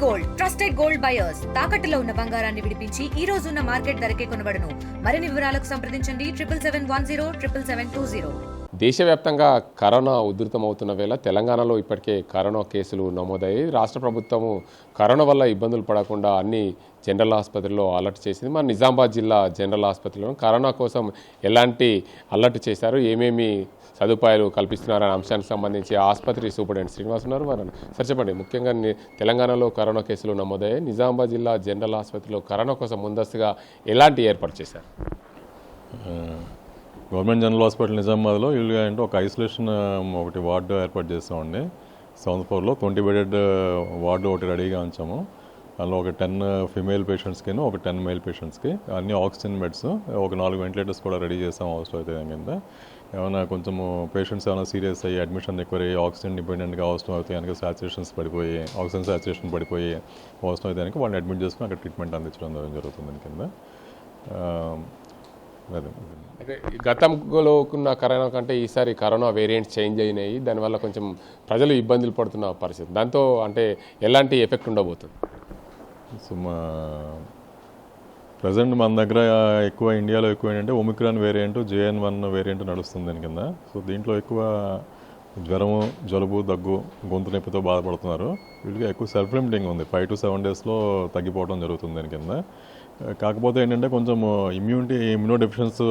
Gold trusted gold buyers తాకట్టులో ఉన్న బంగారాన్ని విడిపించి ఈ రోజు ఉన్న మార్కెట్ ధరకే కొనబడును. మరిన్ని వివరాలకు సంప్రదించండి 77107720. దేశవ్యాప్తంగా కరోనా ఉధృతమవుతున్న వేళ తెలంగాణలో ఇప్పటికే కరోనా కేసులు నమోదయ్యాయి. రాష్ట్ర ప్రభుత్వము కరోనా వల్ల ఇబ్బందులు పడకుండా అన్ని జనరల్ ఆసుపత్రుల్లో అలర్ట్ చేసింది. మన నిజామాబాద్ జిల్లా జనరల్ ఆసుపత్రిలో కరోనా కోసం ఎలాంటి అలర్ట్ చేశారు, ఏమేమి సదుపాయాలు కల్పిస్తున్నారనే అంశానికి సంబంధించి ఆసుపత్రి సూపరింటెండెంట్ శ్రీనివాస్ ఉన్నారు. వారు సార్ చెప్పండి, ముఖ్యంగా తెలంగాణలో కరోనా కేసులు నమోదయ్యాయి. నిజామాబాద్ జిల్లా జనరల్ ఆసుపత్రిలో కరోనా కోసం ముందస్తుగా ఎలాంటి ఏర్పాటు చేశారు? గవర్నమెంట్ జనరల్ హాస్పిటల్ నిజామాబాద్లో ఇల్లు అంటే ఒక ఐసోలేషన్ ఒకటి వార్డు ఏర్పాటు చేస్తామండి. 7th floor 20 బెడెడ్ వార్డు ఒకటి రెడీగా ఉంచాము. అందులో ఒక 10 ఫిమేల్ పేషెంట్స్కి ఒక 10 మేల్ పేషెంట్స్కి అన్ని ఆక్సిజన్ బెడ్స్, ఒక 4 వెంటిలేటర్స్ కూడా రెడీ చేస్తాం అవసరం అయితే కింద. ఏమైనా కొంచెము పేషెంట్స్ ఏమైనా సీరియస్ అయ్యి అడ్మిషన్ ఎక్కువ ఆక్సిజన్ డిపెండెంట్గా అవసరం అయితే కనుక ఆక్సిజన్ సాచురేషన్ పడిపోయి అవసరం అయితే కనుక వాళ్ళని అడ్మిట్ చేసుకుని అక్కడ ట్రీట్మెంట్ అందించడం జరుగుతుంది కింద. అయితే గతంలో ఉన్న కరోనా కంటే ఈసారి కరోనా వేరియంట్స్ చేంజ్ అయినాయి, దానివల్ల కొంచెం ప్రజలు ఇబ్బందులు పడుతున్న పరిస్థితి. దాంతో అంటే ఎలాంటి ఎఫెక్ట్ ఉండబోతుంది? సో ప్రజెంట్ మన దగ్గర ఇండియాలో ఎక్కువ ఏంటంటే ఒమిక్రాన్ వేరియంట్, JN.1 వేరియంట్ నడుస్తుంది దాని కింద. సో దీంట్లో ఎక్కువ జ్వరము, జలుబు, దగ్గు, గొంతు నొప్పితో బాధపడుతున్నారు. వీళ్ళకి ఎక్కువ సెల్ఫ్ లిమిటింగ్ ఉంది. 5 to 7 daysలో తగ్గిపోవడం జరుగుతుంది దాని కింద. కాకపోతే ఏంటంటే కొంచెం ఇమ్యూనోడెఫిషియన్స్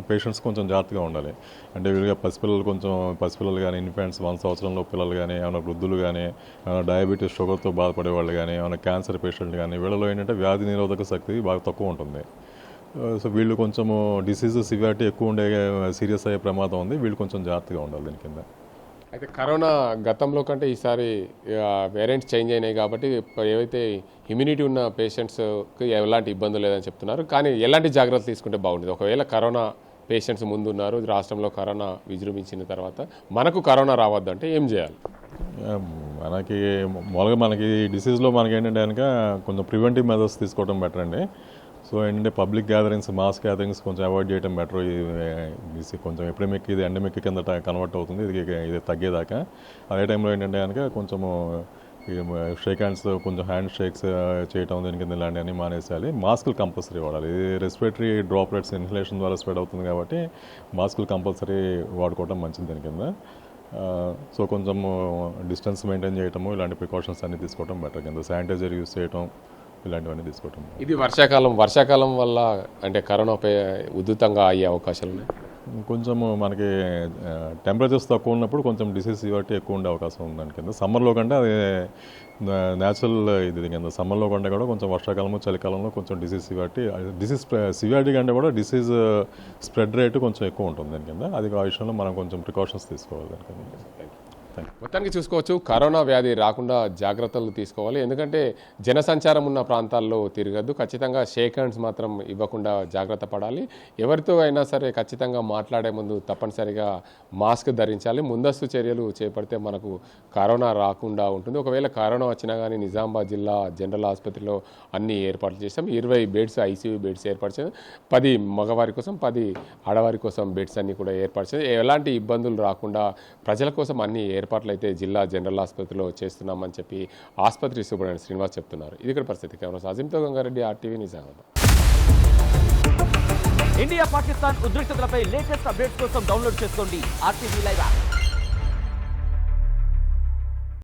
పేషెంట్స్ కొంచెం జాగ్రత్తగా ఉండాలి. అంటే వీళ్ళగా పసిపిల్లలు కానీ, ఇన్ఫాంట్స్ 1 సంవత్సరంలో పిల్లలు కానీ, ఏమైనా వృద్ధులు కానీ, ఏమైనా డయాబెటీస్, షుగర్తో బాధపడే వాళ్ళు కానీ, ఏమైనా క్యాన్సర్ పేషెంట్ కానీ, వీళ్ళలో ఏంటంటే వ్యాధి నిరోధక శక్తి బాగా తక్కువ ఉంటుంది. సో వీళ్ళు కొంచెము డిసీజ్ సివియారిటీ ఎక్కువ ఉండే, సీరియస్ అయ్యే ప్రమాదం ఉంది. వీళ్ళు కొంచెం జాగ్రత్తగా ఉండాలి దీని కింద. అయితే కరోనా గతంలో కంటే ఈసారి వేరియంట్స్ చేంజ్ అయినాయి కాబట్టి ఏవైతే ఇమ్యూనిటీ ఉన్న పేషెంట్స్కి ఎలాంటి ఇబ్బందులు లేదని చెప్తున్నారు. కానీ ఎలాంటి జాగ్రత్తలు తీసుకుంటే బాగుంటుంది? ఒకవేళ కరోనా పేషెంట్స్ ముందున్నారు, రాష్ట్రంలో కరోనా విజృంభించిన తర్వాత మనకు కరోనా రావద్దంటే ఏం చేయాలి? మనకి డిసీజ్లో మనకి ఏంటంటే కనుక కొంచెం ప్రివెంటివ్ మెథడ్స్ తీసుకోవడం బెటర్ అండి. సో ఏంటంటే పబ్లిక్ గ్యాదరింగ్స్, మాస్ గ్యాదరింగ్స్ కొంచెం అవాయిడ్ చేయడం బెటర్. ఇది కొంచెం ఎపిడమిక్, ఇది ఎండమిక్ కింద కన్వర్ట్ అవుతుంది ఇది తగ్గేదాకా. అదే టైంలో ఏంటంటే కనుక కొంచెము షేక్ హ్యాండ్స్, కొంచెం హ్యాండ్ షేక్స్ చేయటం దీని కింద ఇలాంటివన్నీ మానేసేయాలి. మాస్కులు కంపల్సరీ వాడాలి. ఇది రెస్పిరేటరీ డ్రాప్లెట్స్ ఇన్హలేషన్ ద్వారా స్ప్రెడ్ అవుతుంది కాబట్టి మాస్కులు కంపల్సరీ వాడుకోవడం మంచిది దీని కింద. సో కొంచెం డిస్టెన్స్ మెయింటైన్ చేయటము, ఇలాంటి ప్రికాషన్స్ అన్నీ తీసుకోవడం బెటర్ కింద. శానిటైజర్ యూస్ చేయటం, ఇలాంటివన్నీ తీసుకోవటం. ఇది వర్షాకాలం వల్ల అంటే కరోనా ఉధృతంగా అయ్యే అవకాశాలు ఉన్నాయి. కొంచెము మనకి టెంపరేచర్స్ తక్కువ ఉన్నప్పుడు కొంచెం డిసీజ్ సివియారిటీ ఎక్కువ ఉండే అవకాశం ఉంది దాని కింద. సమ్మర్లో కంటే అది న్యాచురల్ ఇది కింద. సమ్మర్లో కంటే కూడా కొంచెం వర్షాకాలంలో, చలికాలంలో కొంచెం డిసీజ్ సివియారిటీ కంటే కూడా డిసీజ్ స్ప్రెడ్ రేటు కొంచెం ఎక్కువ ఉంటుంది దాని కింద. అది ఆ విషయంలో మనం కొంచెం ప్రికాషన్స్ తీసుకోవాలి దాని కింద. మొత్తానికి చూసుకోవచ్చు, కరోనా వ్యాధి రాకుండా జాగ్రత్తలు తీసుకోవాలి. ఎందుకంటే జనసంచారం ఉన్న ప్రాంతాల్లో తిరగద్దు. ఖచ్చితంగా షేక్ హ్యాండ్స్ మాత్రం ఇవ్వకుండా జాగ్రత్త పడాలి. ఎవరితో అయినా సరే ఖచ్చితంగా మాట్లాడే ముందు తప్పనిసరిగా మాస్క్ ధరించాలి. ముందస్తు చర్యలు చేపడితే మనకు కరోనా రాకుండా ఉంటుంది. ఒకవేళ కరోనా వచ్చినా కానీ నిజామాబాద్ జిల్లా జనరల్ ఆసుపత్రిలో అన్ని ఏర్పాట్లు చేసాం. 20 బెడ్స్, ICU బెడ్స్ ఏర్పాటు చేసాం. 10 మగవారి కోసం, 10 ఆడవారి కోసం బెడ్స్ అన్ని కూడా ఏర్పాటు చేసాం. ఎలాంటి ఇబ్బందులు రాకుండా ప్రజల కోసం అన్ని ఏర్పాట్లు అయితే జిల్లా జనరల్ ఆసుపత్రిలో చేస్తున్నామని చెప్పి ఆసుపత్రి సూపరింటెండెంట్ శ్రీనివాస్ చెప్తున్నారు. ఇది ఇక్కడ పరిస్థితి. కెమెరా అజిమ్తో గంగారెడ్డి, RTV నిజామాబాద్. ఇండియా పాకిస్తాన్ ఉద్రిక్తతలపై లేటెస్ట్ అప్డేట్స్ కోసం డౌన్లోడ్ చేసుకోండి RTV లైవ్ యాప్.